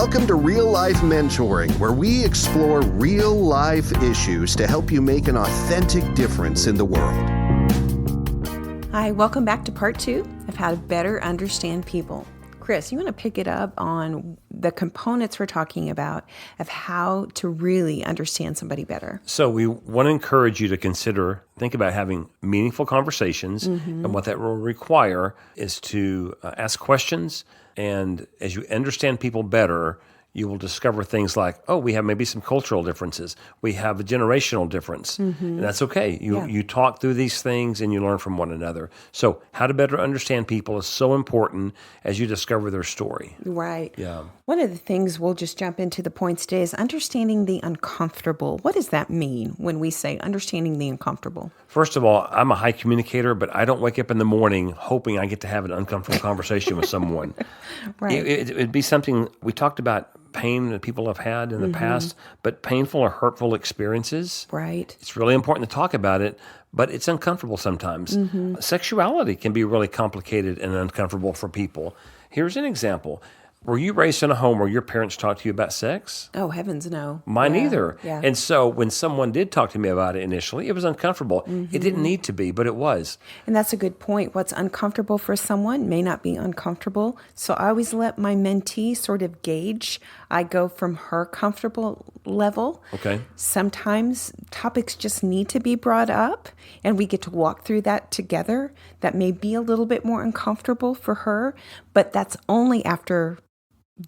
Welcome to Real Life Mentoring, where we explore real life issues to help you make an authentic difference in the world. Hi, welcome back to part 2 of how to better understand people. Chris, you want to pick it up on the components we're talking about of how to really understand somebody better. So we want to encourage you to think about having meaningful conversations, and what that will require is to ask questions, and as you understand people better, you will discover things like, oh, we have maybe some cultural differences. We have a generational difference, and that's okay. You talk through these things and you learn from one another. So how to better understand people is so important as you discover their story. Right. Yeah. One of the things we'll just jump into the points today is understanding the uncomfortable. What does that mean when we say understanding the uncomfortable? First of all, I'm a high communicator, but I don't wake up in the morning hoping I get to have an uncomfortable conversation with someone. Right. It'd be something we talked about. Pain that people have had in the past, but painful or hurtful experiences. Right. It's really important to talk about it, but it's uncomfortable sometimes. Sexuality can be really complicated and uncomfortable for people. Here's an example. Were you raised in a home where your parents talked to you about sex? Oh, heavens no. Mine either. Yeah. And so when someone did talk to me about it initially, it was uncomfortable. It didn't need to be, but it was. And that's a good point. What's uncomfortable for someone may not be uncomfortable. So I always let my mentee sort of gauge. I go from her comfortable level. Okay. Sometimes topics just need to be brought up, and we get to walk through that together. That may be a little bit more uncomfortable for her, but that's only after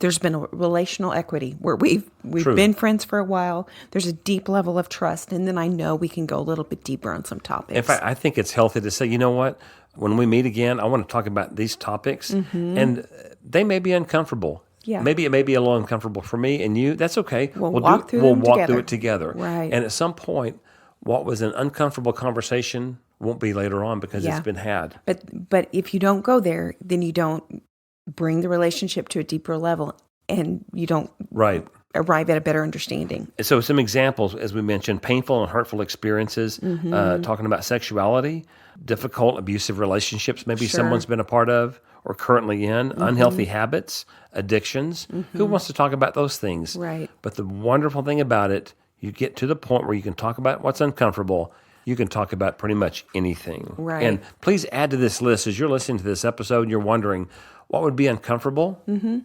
there's been a relational equity where we've True. been friends for a while. There's a deep level of trust, and then I know we can go a little bit deeper on some topics. In fact, I think it's healthy to say, you know what, when we meet again, I want to talk about these topics, and they may be uncomfortable. Yeah. Maybe it may be a little uncomfortable for me and you. That's okay. We'll walk through it together. Right. And at some point, what was an uncomfortable conversation won't be later on because it's been had. But if you don't go there, then you don't bring the relationship to a deeper level, and you don't arrive at a better understanding. So some examples, as we mentioned, painful and hurtful experiences, talking about sexuality, difficult abusive relationships maybe someone's been a part of or currently in, unhealthy habits, addictions. Who wants to talk about those things? Right. But the wonderful thing about it, you get to the point where you can talk about what's uncomfortable. You can talk about pretty much anything. Right. And please add to this list as you're listening to this episode and you're wondering, what would be uncomfortable?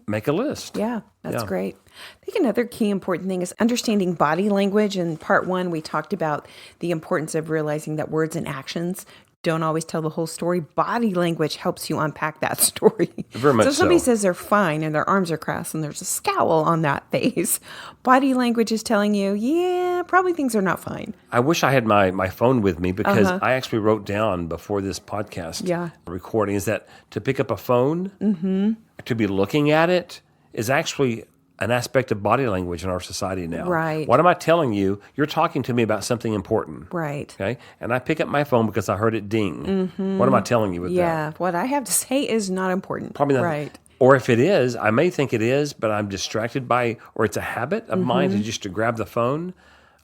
Make a list. Yeah, that's great. I think another key important thing is understanding body language. In part 1, we talked about the importance of realizing that words and actions don't always tell the whole story. Body language helps you unpack that story. Very much so. So somebody says they're fine and their arms are crossed and there's a scowl on that face. Body language is telling you, yeah, probably things are not fine. I wish I had my phone with me because I actually wrote down before this podcast recording is that to pick up a phone, to be looking at it is actually an aspect of body language in our society now. Right. What am I telling you? You're talking to me about something important. Right. Okay. And I pick up my phone because I heard it ding. What am I telling you with that? Yeah. What I have to say is not important. Probably not. Right. Or if it is, I may think it is, but I'm distracted by, or it's a habit of mine to grab the phone.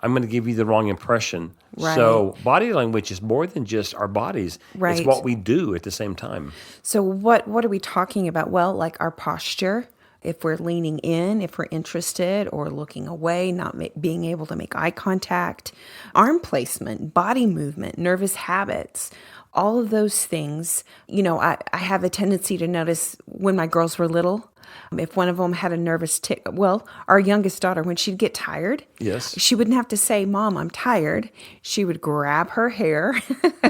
I'm going to give you the wrong impression. Right. So body language is more than just our bodies. Right. It's what we do at the same time. So what are we talking about? Well, like our posture. If we're leaning in, if we're interested, or looking away, not being able to make eye contact, arm placement, body movement, nervous habits, all of those things. You know, I have a tendency to notice when my girls were little, if one of them had a nervous tick, well, our youngest daughter, when she'd get tired, she wouldn't have to say, "Mom, I'm tired." She would grab her hair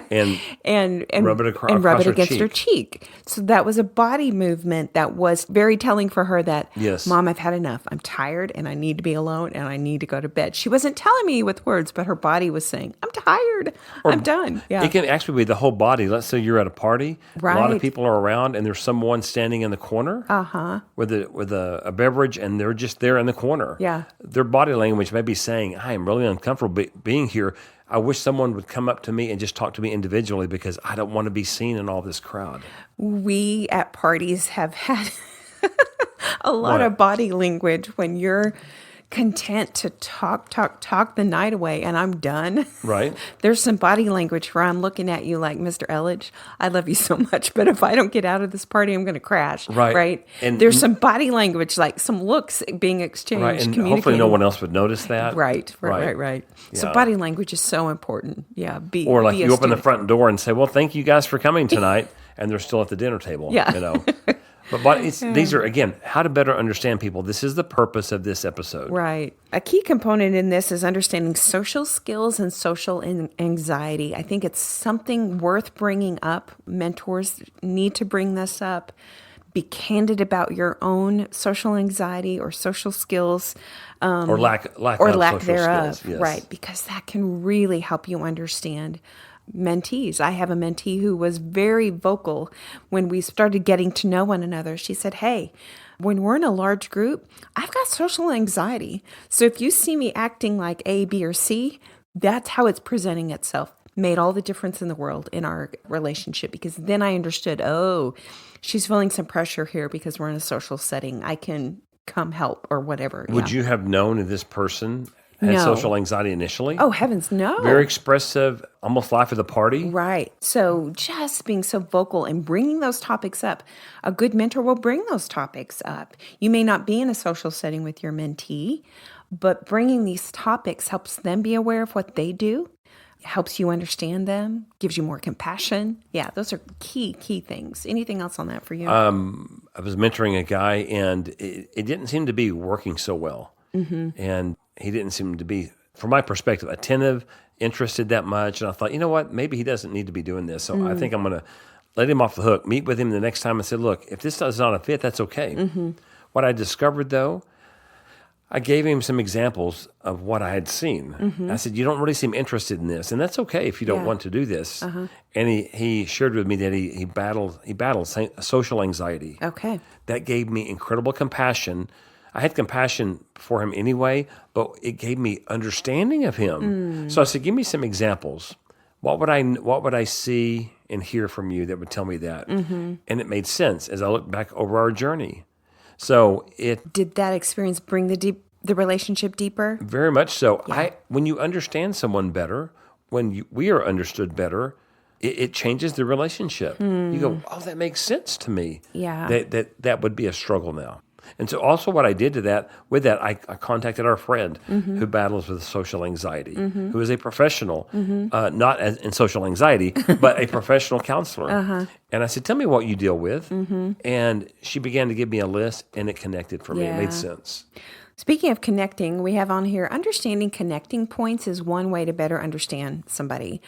and rub it against her cheek. So that was a body movement that was very telling for her that, "Mom, I've had enough. I'm tired and I need to be alone and I need to go to bed." She wasn't telling me with words, but her body was saying, "I'm tired. I'm done." Yeah. It can actually be the whole body. Let's say you're at a party, a lot of people are around, and there's someone standing in the corner with a beverage, and they're just there in the corner. Yeah. Their body language may be saying, "I am really uncomfortable being here. I wish someone would come up to me and just talk to me individually because I don't want to be seen in all this crowd." We at parties have had a lot of body language when you're content to talk the night away and I'm done. Right. There's some body language where I'm looking at you like, Mr. Elledge, I love you so much, but if I don't get out of this party, I'm going to crash. Right. Right. And there's some body language, like some looks being exchanged. Right. And communicating. hopefully no one else would notice that. Right. So Yeah. body language is so important. Yeah. Or like be a you open the student. front door and say, well, thank you guys for coming tonight. And they're still at the dinner table. Yeah. But these are, again, how to better understand people. This is the purpose of this episode. Right. A key component in this is understanding social skills and social anxiety. I think it's something worth bringing up. Mentors need to bring this up. Be candid about your own social anxiety or social skills. Or lack of social thereof. skills. Yes. Right. Because that can really help you understand mentees. I have a mentee who was very vocal when we started getting to know one another. She said, hey, when we're in a large group, I've got social anxiety. So if you see me acting like A, B, or C, that's how it's presenting itself. Made all the difference in the world in our relationship because then I understood, oh, she's feeling some pressure here because we're in a social setting. I can come help or whatever. Would you have known if this person had No. social anxiety initially? Oh, heavens, no. Very expressive, almost life of the party. Right. So just being so vocal and bringing those topics up, a good mentor will bring those topics up. You may not be in a social setting with your mentee, but bringing these topics helps them be aware of what they do, helps you understand them, gives you more compassion. Yeah, those are key things. Anything else on that for you? I was mentoring a guy, and it didn't seem to be working so well. Mm-hmm. And he didn't seem to be, from my perspective, attentive, interested that much. And I thought, you know what, maybe he doesn't need to be doing this. So I think I'm going to let him off the hook, meet with him the next time and say, look, if this is not a fit, that's okay. Mm-hmm. What I discovered, though, I gave him some examples of what I had seen. Mm-hmm. I said, you don't really seem interested in this, and that's okay if you don't want to do this. Uh-huh. And he shared with me that he battled social anxiety. Okay. That gave me incredible compassion. I had compassion for him anyway, but it gave me understanding of him. So I said, give me some examples. What would I see and hear from you that would tell me that? Mm-hmm. And it made sense as I looked back over our journey. So did that experience bring the relationship deeper? Very much so. Yeah. When you understand someone better, we are understood better, it changes the relationship. You go, oh, that makes sense to me. Yeah. That would be a struggle now. And so also what I did with that, I contacted our friend who battles with social anxiety, who is a professional, not in social anxiety, but a professional counselor. And I said, tell me what you deal with. And she began to give me a list, and it connected for me. It made sense. Speaking of connecting, we have on here, understanding connecting points is one way to better understand somebody.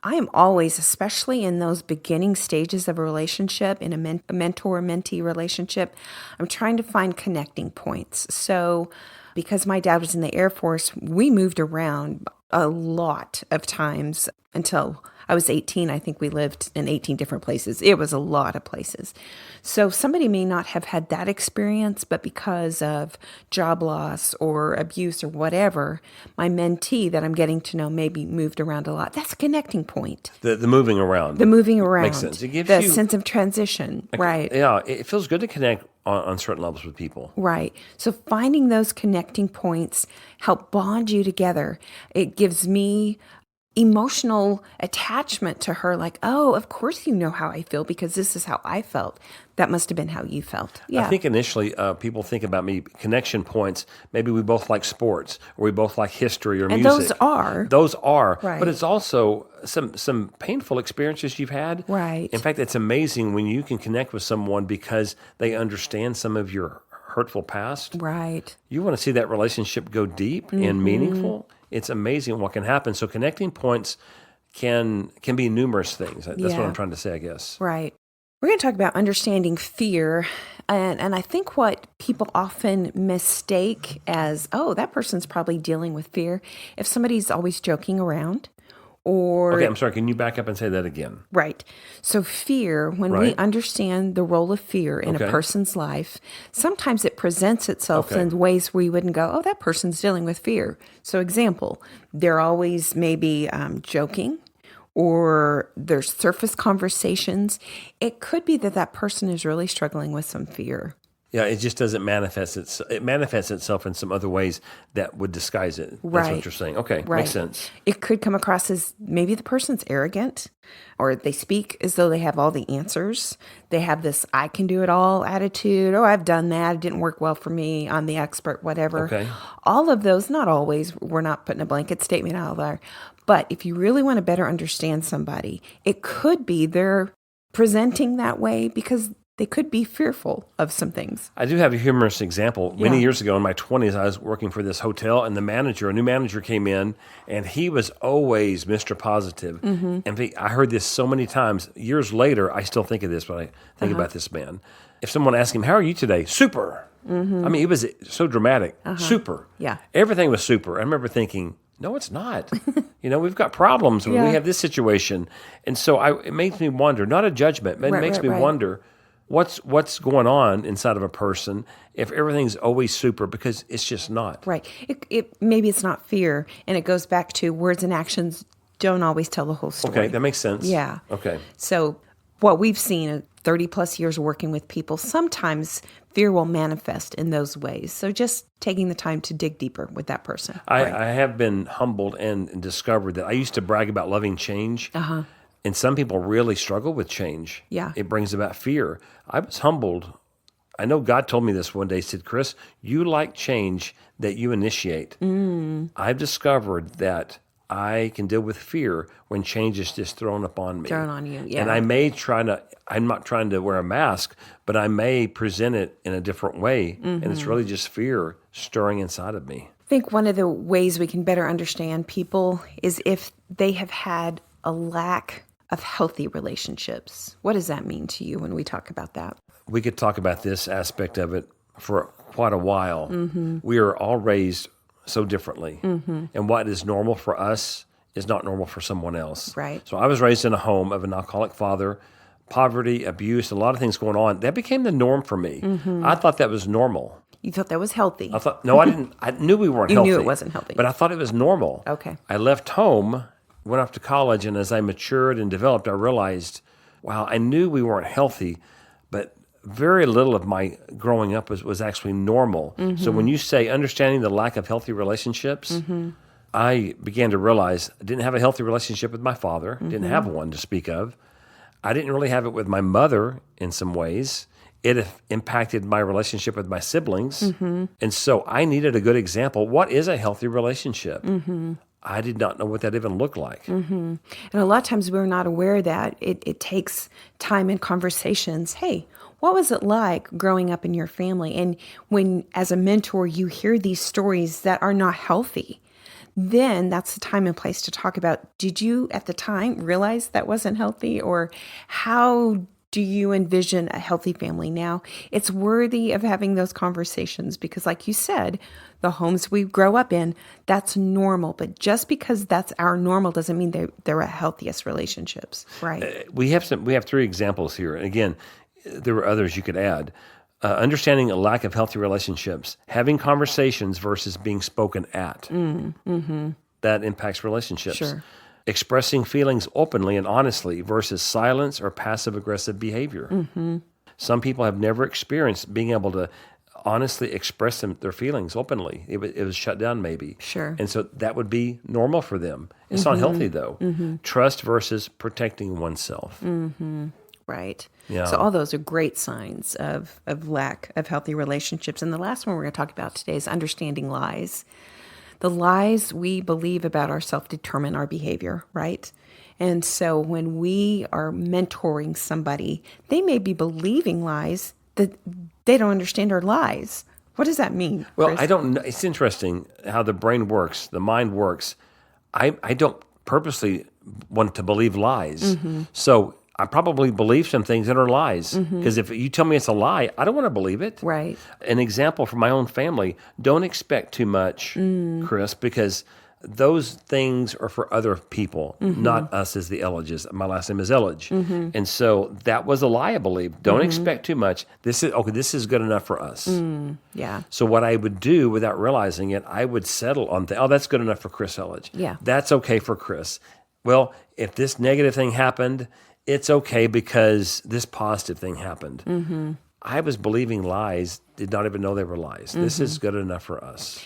I am always, especially in those beginning stages of a relationship, in a mentor-mentee relationship, I'm trying to find connecting points. So because my dad was in the Air Force, we moved around a lot of times until I was 18. I think we lived in 18 different places. It was a lot of places. So somebody may not have had that experience, but because of job loss or abuse or whatever, my mentee that I'm getting to know maybe moved around a lot. That's a connecting point. The moving around. The moving around. Makes sense. It gives the you sense of transition. Right. Yeah, it feels good to connect on certain levels with people. Right. So finding those connecting points help bond you together. It gives me emotional attachment to her, like, oh, of course you know how I feel because this is how I felt. That must have been how you felt. Yeah. I think initially people think about me, connection points, maybe we both like sports or we both like history or music. And those are. Right. But it's also some painful experiences you've had. Right. In fact, it's amazing when you can connect with someone because they understand some of your hurtful past. Right. You want to see that relationship go deep and meaningful. It's amazing what can happen. So connecting points can be numerous things. That's what I'm trying to say, I guess. Right. We're going to talk about understanding fear. And I think what people often mistake as, oh, that person's probably dealing with fear, if somebody's always joking around. Okay, I'm sorry. Can you back up and say that again? Right. So fear, when we understand the role of fear in a person's life, sometimes it presents itself in ways we wouldn't go, oh, that person's dealing with fear. So example, they're always maybe joking, or there's surface conversations. It could be that person is really struggling with some fear. Yeah, it just doesn't manifest it manifests itself in some other ways that would disguise it. That's Right. what you're saying. Okay, Right. makes sense. It could come across as maybe the person's arrogant, or they speak as though they have all the answers. They have this I can do it all attitude. Oh, I've done that. It didn't work well for me. I'm the expert, whatever. Okay. All of those, not always. We're not putting a blanket statement out there. But if you really want to better understand somebody, it could be they're presenting that way because they could be fearful of some things. I do have a humorous example. Many Yeah. years ago in my 20s, I was working for this hotel, and a new manager came in, and he was always Mr. Positive. Mm-hmm. In fact, I heard this so many times. Years later, I still think of this when I think about this man. If someone asked him, how are you today? Super. I mean, it was so dramatic. Super. Yeah. Everything was super. I remember thinking, no, it's not. We've got problems when we Yeah. have this situation. And so it makes me wonder, not a judgment, but it makes me wonder, what's going on inside of a person if everything's always super, because it's just not. Right. Maybe it's not fear, and it goes back to words and actions don't always tell the whole story. Okay, that makes sense. Yeah. Okay. So what we've seen in 30 plus years working with people, sometimes fear will manifest in those ways. So just taking the time to dig deeper with that person. I have been humbled and discovered that I used to brag about loving change. Uh-huh. And some people really struggle with change. Yeah. It brings about fear. I was humbled. I know God told me this one day. He said, Chris, you like change that you initiate. I've discovered that I can deal with fear when change is just thrown upon me. Thrown on you, yeah. And I'm not trying to wear a mask, but I may present it in a different way. And it's really just fear stirring inside of me. I think one of the ways we can better understand people is if they have had a lack of healthy relationships. What does that mean to you when we talk about that? We could talk about this aspect of it for quite a while. We are all raised so differently. And what is normal for us is not normal for someone else. Right. So I was raised in a home of an alcoholic father, poverty, abuse, a lot of things going on. That became the norm for me. I thought that was normal. You thought that was healthy. I thought, no, I didn't. I knew we weren't healthy. You knew it wasn't healthy. But I thought it was normal. Okay. I left home, went off to college, and as I matured and developed, I realized, wow, I knew we weren't healthy, but very little of my growing up was actually normal. So when you say understanding the lack of healthy relationships, I began to realize I didn't have a healthy relationship with my father, didn't have one to speak of. I didn't really have it with my mother in some ways. It impacted my relationship with my siblings. And so I needed a good example. What is a healthy relationship? I did not know what that even looked like. And a lot of times we're not aware that it takes time and conversations. Hey, what was it like growing up in your family? And when, as a mentor, you hear these stories that are not healthy, then that's the time and place to talk about, did you at the time realize that wasn't healthy? Or how do you envision a healthy family now? It's worthy of having those conversations because, like you said, the homes we grow up in, that's normal. But just because that's our normal doesn't mean they're our healthiest relationships, right? We have 3 examples here. And again, there were others you could add. Understanding a lack of healthy relationships, having conversations versus being spoken at. That impacts relationships. Sure. Expressing feelings openly and honestly versus silence or passive-aggressive behavior. Some people have never experienced being able to honestly express their feelings openly. It was shut down maybe. Sure. And so that would be normal for them. It's not healthy though. Trust versus protecting oneself. Right. Yeah. So all those are great signs of lack of healthy relationships. And the last one we're going to talk about today is understanding lies. The lies we believe about ourselves determine our behavior, right? And so when we are mentoring somebody, they may be believing lies that they don't understand are lies. What does that mean? Well, Chris? I don't know. It's interesting how the brain works, the mind works. I don't purposely want to believe lies. So I probably believe some things that are lies. Because if you tell me it's a lie, I don't want to believe it. Right. An example from my own family, don't expect too much, Chris, because those things are for other people, not us as the Elledges. My last name is Elledge. And so that was a lie, I believe. Don't expect too much. This is good enough for us. Yeah. So what I would do without realizing it, I would settle on, that's good enough for Chris Elledge. Yeah. That's okay for Chris. Well, if this negative thing happened, it's okay because this positive thing happened. I was believing lies, did not even know they were lies. This is good enough for us.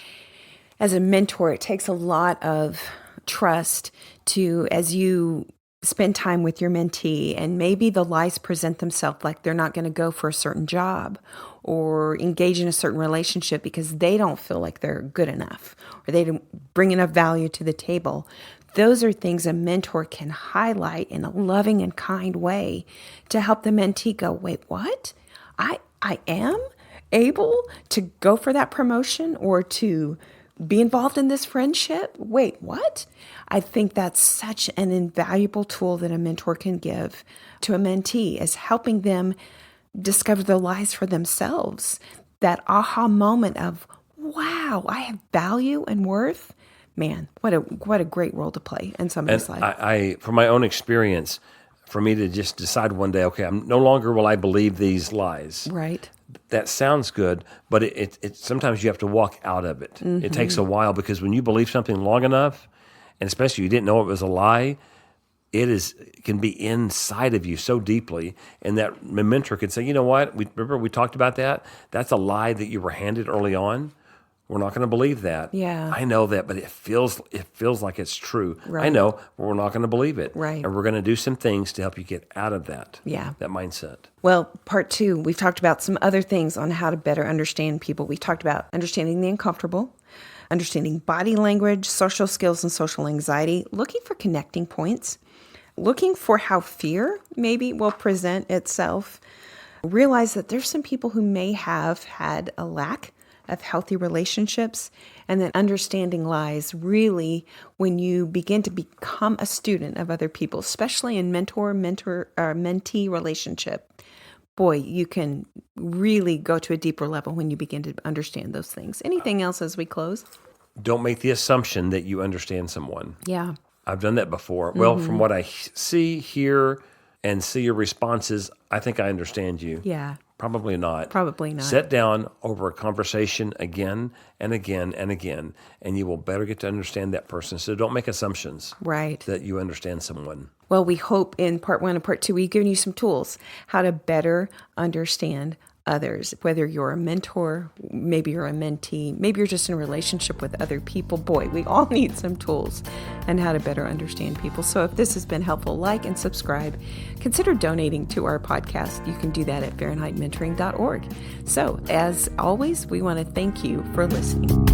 As a mentor, it takes a lot of trust to, as you spend time with your mentee, and maybe the lies present themselves like they're not going to go for a certain job or engage in a certain relationship because they don't feel like they're good enough or they don't bring enough value to the table. Those are things a mentor can highlight in a loving and kind way to help the mentee go, wait, what? I am able to go for that promotion or to be involved in this friendship? Wait, what? I think that's such an invaluable tool that a mentor can give to a mentee, is helping them discover the lies for themselves. That aha moment of, wow, I have value and worth. Man, what a great role to play in somebody's life. I from my own experience, for me to just decide one day, okay, I'm no longer will I believe these lies. Right. That sounds good, but it sometimes you have to walk out of it. It takes a while, because when you believe something long enough, and especially you didn't know it was a lie, it can be inside of you so deeply, and that mentor could say, you know what, remember we talked about that? That's a lie that you were handed early on. We're not going to believe that. Yeah. I know that, but it feels like it's true. Right. I know, but we're not going to believe it. Right. And we're going to do some things to help you get out of that. Yeah. That mindset. Well, part 2, we've talked about some other things on how to better understand people. We talked about understanding the uncomfortable, understanding body language, social skills and social anxiety, looking for connecting points, looking for how fear maybe will present itself. Realize that there's some people who may have had a lack of healthy relationships, and then understanding lies really when you begin to become a student of other people, especially in mentee relationship. Boy, you can really go to a deeper level when you begin to understand those things. Anything else as we close? Don't make the assumption that you understand someone. Yeah. I've done that before. Well, from what I see, hear, and see your responses, I think I understand you. Yeah. Probably not. Probably not. Sit down over a conversation again and again and again, and you will better get to understand that person. So don't make assumptions Right. that you understand someone. Well, we hope in part 1 and part 2, we've given you some tools how to better understand others, whether you're a mentor, maybe you're a mentee, maybe you're just in a relationship with other people. Boy, we all need some tools on how to better understand people. So if this has been helpful, like and subscribe. Consider donating to our podcast. You can do that at FahrenheitMentoring.org. So as always, we want to thank you for listening.